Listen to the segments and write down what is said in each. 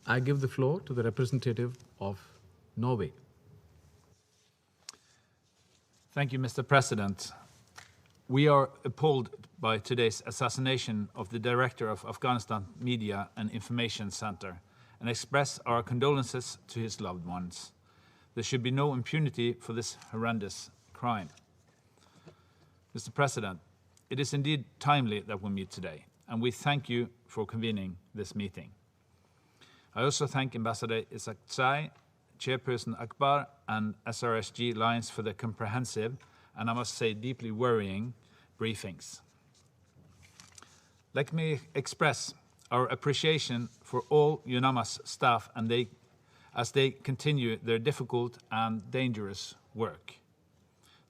I give the floor to the representative of Norway. Thank you, Mr. President. We are appalled by today's assassination of the director of Afghanistan Media and Information Center and express our condolences to his loved ones. There should be no impunity for this horrendous crime. Mr. President, it is indeed timely that we meet today, and we thank you for convening this meeting. I also thank Ambassador Isaksai, Chairperson Akbar, and SRSG Alliance for their comprehensive and I must say deeply worrying briefings. Let me express our appreciation for all UNAMA's staff as they continue their difficult and dangerous work.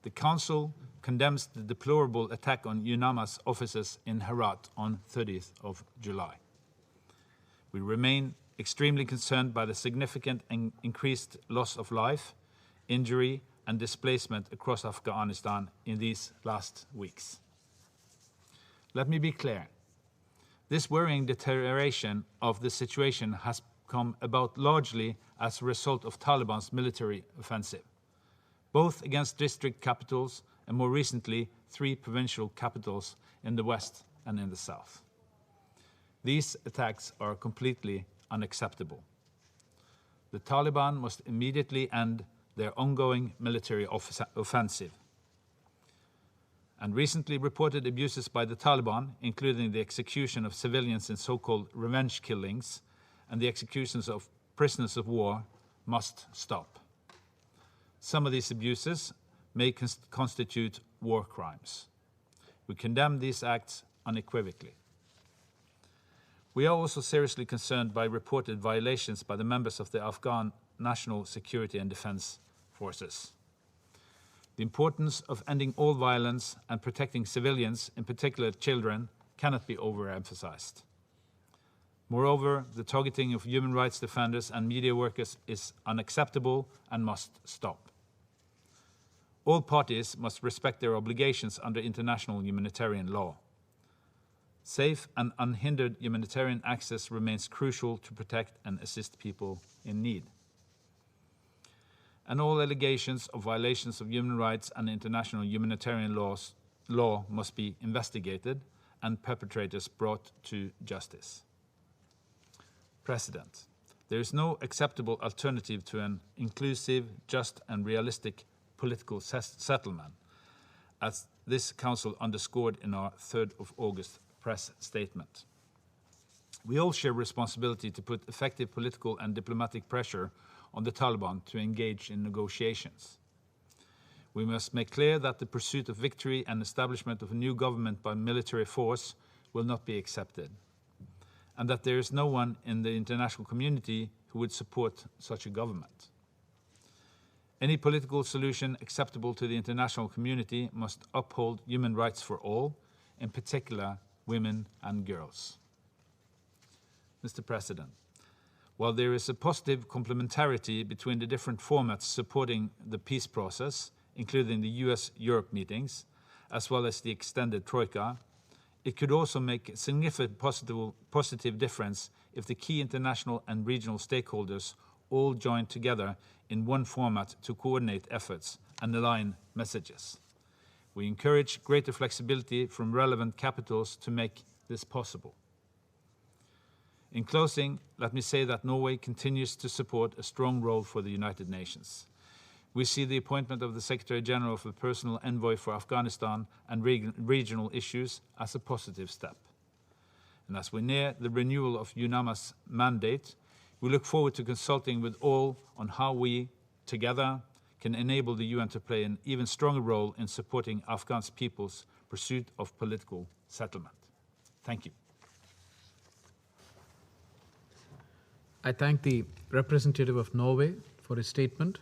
The Council condemns the deplorable attack on UNAMA's offices in Herat on 30th of July. We remain extremely concerned by the significant and increased loss of life, injury, and displacement across Afghanistan in these last weeks. Let me be clear. This worrying deterioration of the situation has come about largely as a result of Taliban's military offensive, both against district capitals and more recently 3 provincial capitals in the west and in the south. These attacks are completely unacceptable. The Taliban must immediately end their ongoing military offensive. And recently reported abuses by the Taliban, including the execution of civilians in so-called revenge killings and the executions of prisoners of war, must stop. Some of these abuses may constitute war crimes. We condemn these acts unequivocally. We are also seriously concerned by reported violations by the members of the Afghan National Security and Defense Forces. The importance of ending all violence and protecting civilians, in particular children, cannot be overemphasized. Moreover, the targeting of human rights defenders and media workers is unacceptable and must stop. All parties must respect their obligations under international humanitarian law. Safe and unhindered humanitarian access remains crucial to protect and assist people in need. And all allegations of violations of human rights and international humanitarian law must be investigated and perpetrators brought to justice. President, there is no acceptable alternative to an inclusive, just and realistic political settlement, as this Council underscored in our 3rd of August press statement. We all share responsibility to put effective political and diplomatic pressure on the Taliban to engage in negotiations. We must make clear that the pursuit of victory and establishment of a new government by military force will not be accepted, and that there is no one in the international community who would support such a government. Any political solution acceptable to the international community must uphold human rights for all, in particular women and girls. Mr. President, while there is a positive complementarity between the different formats supporting the peace process, including the US-Europe meetings, as well as the extended Troika, it could also make a significant positive difference if the key international and regional stakeholders all joined together in one format to coordinate efforts and align messages. We encourage greater flexibility from relevant capitals to make this possible. In closing, let me say that Norway continues to support a strong role for the United Nations. We see the appointment of the Secretary General of the Personal Envoy for Afghanistan and regional issues as a positive step. And as we near the renewal of UNAMA's mandate, we look forward to consulting with all on how we, together, can enable the UN to play an even stronger role in supporting Afghan people's pursuit of political settlement. Thank you. I thank the representative of Norway for his statement.